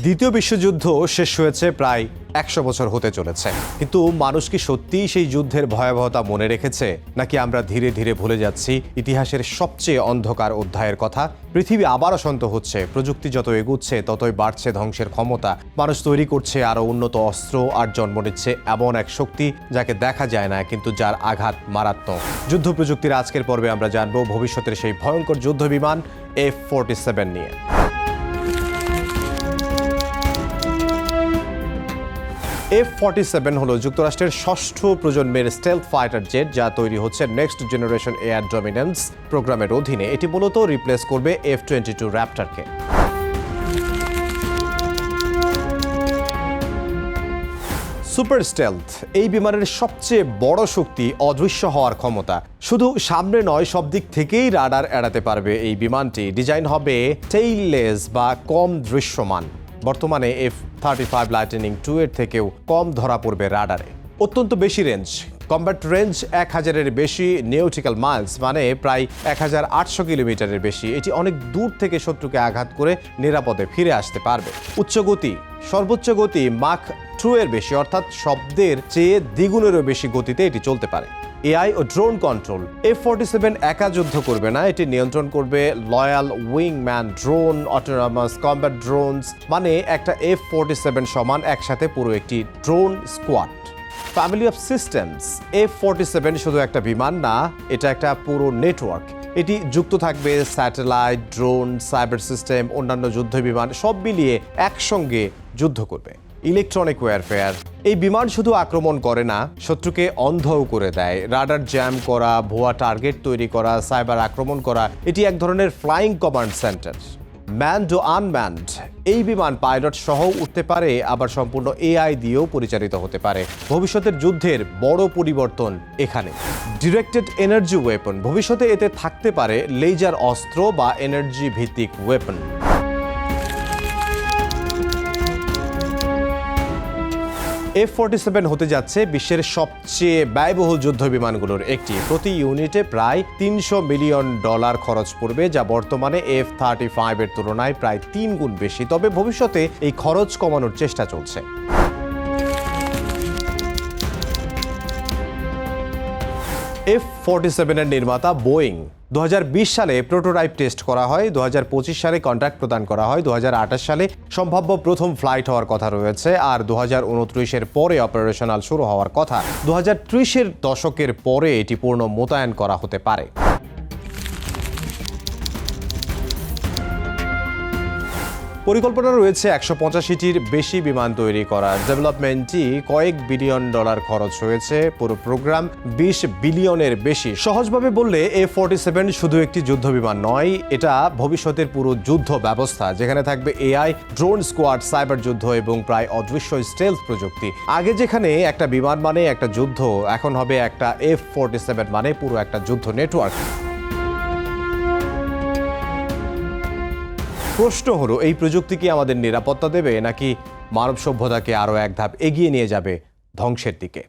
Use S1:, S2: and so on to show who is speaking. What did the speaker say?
S1: দ্বিতীয় বিশ্বযুদ্ধ শেষ হয়েছে প্রায় 100 বছর হতে চলেছে, কিন্তু মানুষ কি সত্যিই সেই যুদ্ধের ভয়াবহতা মনে রেখেছে, নাকি আমরা ধীরে ধীরে ভুলে যাচ্ছি ইতিহাসের সবচেয়ে অন্ধকার অধ্যায়ের কথা? পৃথিবী আবারও শান্ত হচ্ছে, প্রযুক্তি যত এগুচ্ছে ততই বাড়ছে ধ্বংসের ক্ষমতা। মানুষ তৈরি করছে আরও উন্নত অস্ত্র আর জন্ম নিচ্ছে এমন এক শক্তি যাকে দেখা যায় না, কিন্তু যার আঘাত মারাত্মক। যুদ্ধ প্রযুক্তির আজকের পর্বে আমরা জানব ভবিষ্যতের সেই ভয়ঙ্কর যুদ্ধ বিমান F-47 নিয়ে। F-47 হলো যুক্তরাষ্ট্রের ষষ্ঠ প্রজন্মের স্টেলথ ফাইটার জেট, যা তৈরি হচ্ছে নেক্সট জেনারেশন এয়ার ডমিনেন্স প্রোগ্রামের অধীনে। এটি মূলত রিপ্লেস করবে F-22 র্যাপটরকে। সুপার স্টেলথ এই বিমানের সবচেয়ে বড় শক্তি অদৃশ্য হওয়ার ক্ষমতা। শুধু সামনে নয়, সব দিক থেকেই রাডার এড়াতে পারবে এই বিমানটি। ডিজাইন হবে টেইললেস বা কম দৃশ্যমান। বর্তমানে F-35 লাইটনিং 2 এর থেকেও কম ধরা পড়বে রাডারে। অত্যন্ত বেশি রেঞ্জ, কম্ব্যাট রেঞ্জ 1000-এর বেশি নিউটিক্যাল মাইলস, মানে প্রায় 1800 কিলোমিটারের বেশি। এটি অনেক দূর থেকে শত্রুকে আঘাত করে নিরাপদে ফিরে আসতে পারবে। উচ্চ গতি, সর্বোচ্চ গতি মাখ 2 এর বেশি, অর্থাৎ শব্দের চেয়ে দ্বিগুণেরও বেশি গতিতে এটি চলতে পারে। এআই ও ড্রোন কন্ট্রোল। F-47 একা যুদ্ধ করবে না, এটি নিয়ন্ত্রণ করবে লয়াল উইংম্যান ড্রোন, অটোনমাস কম্ব্যাট ড্রোনস, মানে একটা F-47 সমান একসাথে পুরো একটি drone squad. Family of systems. F-47 শুধু একটা বিমান না, এটা একটা পুরো নেটওয়ার্ক। এটি যুক্ত থাকবে স্যাটেলাইট, ড্রোন, সাইবার সিস্টেম, অন্যান্য যুদ্ধ বিমান, সব মিলিয়ে একসঙ্গে যুদ্ধ করবে। Electronic warfare. এই বিমান শুধু আক্রমণ করে না, শত্রুকে অন্ধও করে দেয়। রাডার জ্যাম করা, ভুয়া টার্গেট তৈরি করা, সাইবার আক্রমণ করা, এটি এক ধরনের ফ্লাইং কমান্ড সেন্টার। ম্যানড ও আনম্যানড। এই বিমান পাইলট সহ উঠতে পারে, আবার সম্পূর্ণ এআই দিয়েও পরিচালিত হতে পারে। ভবিষ্যতের যুদ্ধের বড় পরিবর্তন এখানে। Directed energy weapon. ভবিষ্যতে এতে থাকতে পারে লেজার অস্ত্র বা এনার্জি ভিত্তিক ওয়েপন। F-47 হতে যাচ্ছে বিশ্বের সবচেয়ে ব্যয়বহুল যুদ্ধ বিমানগুলোর একটি। প্রতি ইউনিটে প্রায় $300 মিলিয়ন খরচ পড়বে, যা বর্তমানে F-35 এর তুলনায় প্রায় 3 গুণ বেশি। তবে ভবিষ্যতে এই খরচ কমানোর চেষ্টা চলছে। F-47 এর নির্মাতা বোয়িং। 2020 সালে প্রোটোটাইপ টেস্ট করা হয়, 2025 সালে কন্ট্রাক্ট প্রদান করা হয়, 2028 সালে সম্ভাব্য প্রথম ফ্লাইট হওয়ার কথা রয়েছে, আর 2029-এর পরে অপারেশনাল শুরু হওয়ার কথা। 2030-এর দশকের পরে এটি পূর্ণ মোতায়েন করা হতে পারে। পরিকল্পনা রয়েছে 185টির বেশি বিমান তৈরি করার। ডেভেলপমেন্টটি কয়েক বিলিয়ন ডলার খরচ হয়েছে, পুরো প্রোগ্রাম 20 বিলিয়নের বেশি। সহজভাবে বললে F-47 শুধু একটি যুদ্ধ বিমান নয়, এটা ভবিষ্যতের পুরো যুদ্ধ ব্যবস্থা, যেখানে থাকবে এআই, ড্রোন স্কোয়াড, সাইবার যুদ্ধ এবং প্রায় অদৃশ্য স্টেলথ প্রযুক্তি। আগে যেখানে একটা বিমান মানে একটা যুদ্ধ, এখন হবে একটা F-47 মানে পুরো একটা যুদ্ধ নেটওয়ার্ক। প্রশ্ন হলো, এই প্রযুক্তি কি আমাদের নিরাপত্তা দেবে, নাকি মানব সভ্যতাকে আরও এক ধাপ এগিয়ে নিয়ে যাবে ধ্বংসের দিকে?